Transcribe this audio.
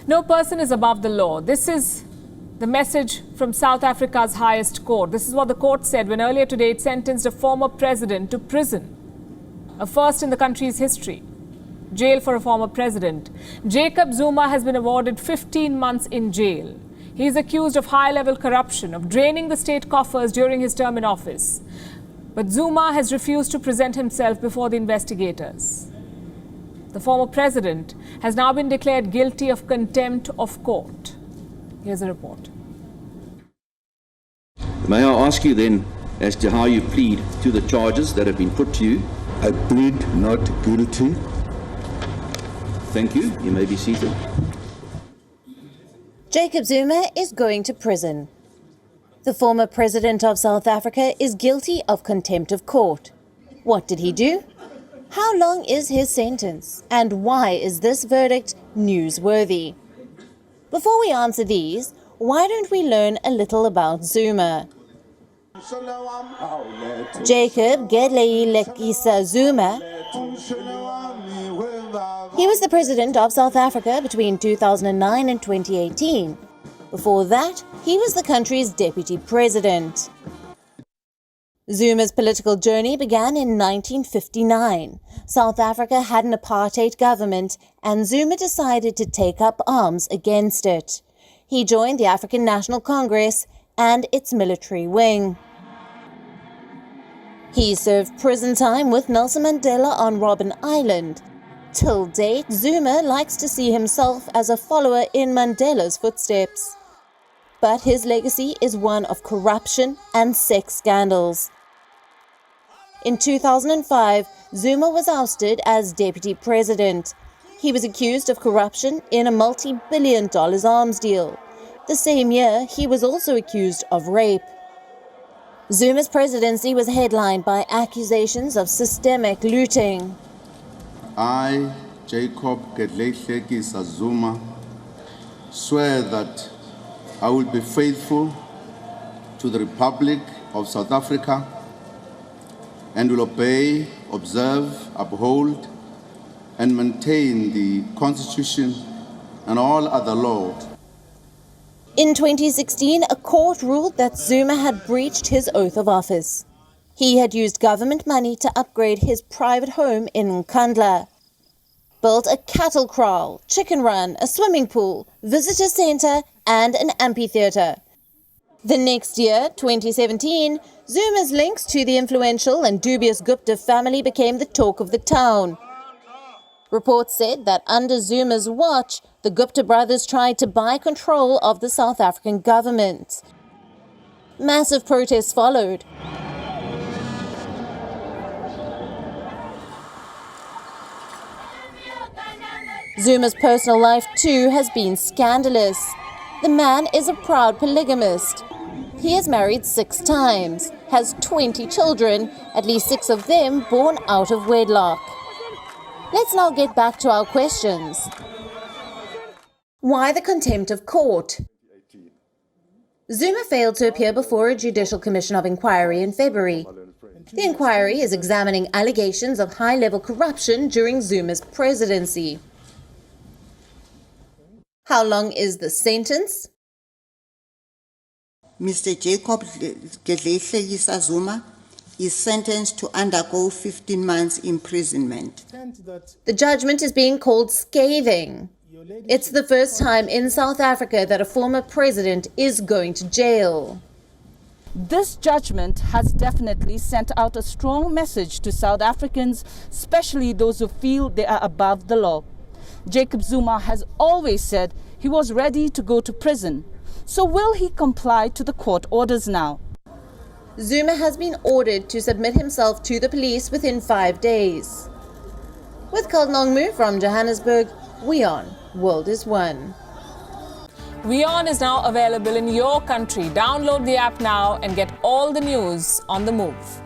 No person is above the law. This is the message from South Africa's highest court. This is what the court said when earlier today it sentenced a former president to prison, a first in the country's history. Jail for a former president. Jacob Zuma has been awarded 15 months in jail. He is accused of high-level corruption, of draining the state coffers during his term in office. But Zuma has refused to present himself before the investigators. The former president has now been declared guilty of contempt of court. Here's a report. May I ask you then as to how you plead to the charges that have been put to you? I plead not guilty. Thank you. You may be seated. Jacob Zuma is going to prison. The former president of South Africa is guilty of contempt of court. What did he do? How long is his sentence? And why is this verdict newsworthy? Before we answer these, why don't we learn a little about Zuma? Jacob Gedleyihlekisa Zuma. He was the president of South Africa between 2009 and 2018. Before that, he was the country's deputy president. Zuma's political journey began in 1959. South Africa had an apartheid government, and Zuma decided to take up arms against it. He joined the African National Congress and its military wing. He served prison time with Nelson Mandela on Robben Island. Till date, Zuma likes to see himself as a follower in Mandela's footsteps. But his legacy is one of corruption and sex scandals. In 2005, Zuma was ousted as deputy president. He was accused of corruption in a multi-billion-dollar arms deal. The same year, he was also accused of rape. Zuma's presidency was headlined by accusations of systemic looting. I, Jacob Gedleyihlekisa Zuma, swear that I will be faithful to the Republic of South Africa and will obey, observe, uphold, and maintain the Constitution and all other laws. In 2016, a court ruled that Zuma had breached his oath of office. He had used government money to upgrade his private home in Nkandla, built a cattle kraal, chicken run, a swimming pool, visitor center, and an amphitheater. The next year, 2017, Zuma's links to the influential and dubious Gupta family became the talk of the town. Reports said that under Zuma's watch, the Gupta brothers tried to buy control of the South African government. Massive protests followed. Zuma's personal life, too, has been scandalous. The man is a proud polygamist. He has married 6 times, has 20 children, at least 6 of them born out of wedlock. Let's now get back to our questions. Why the contempt of court? Zuma failed to appear before a Judicial Commission of Inquiry in February. The inquiry is examining allegations of high-level corruption during Zuma's presidency. How long is the sentence? Mr. Jacob Gedleyihlekisa Zuma is sentenced to undergo 15 months imprisonment. The judgment is being called scathing. It's the first time in South Africa that a former president is going to jail. This judgment has definitely sent out a strong message to South Africans, especially those who feel they are above the law. Jacob Zuma has always said he was ready to go to prison. So will he comply to the court orders now? Zuma has been ordered to submit himself to the police within 5 days. With Kalnongmu from Johannesburg, WION World is One. WION is now available in your country. Download the app now and get all the news on the move.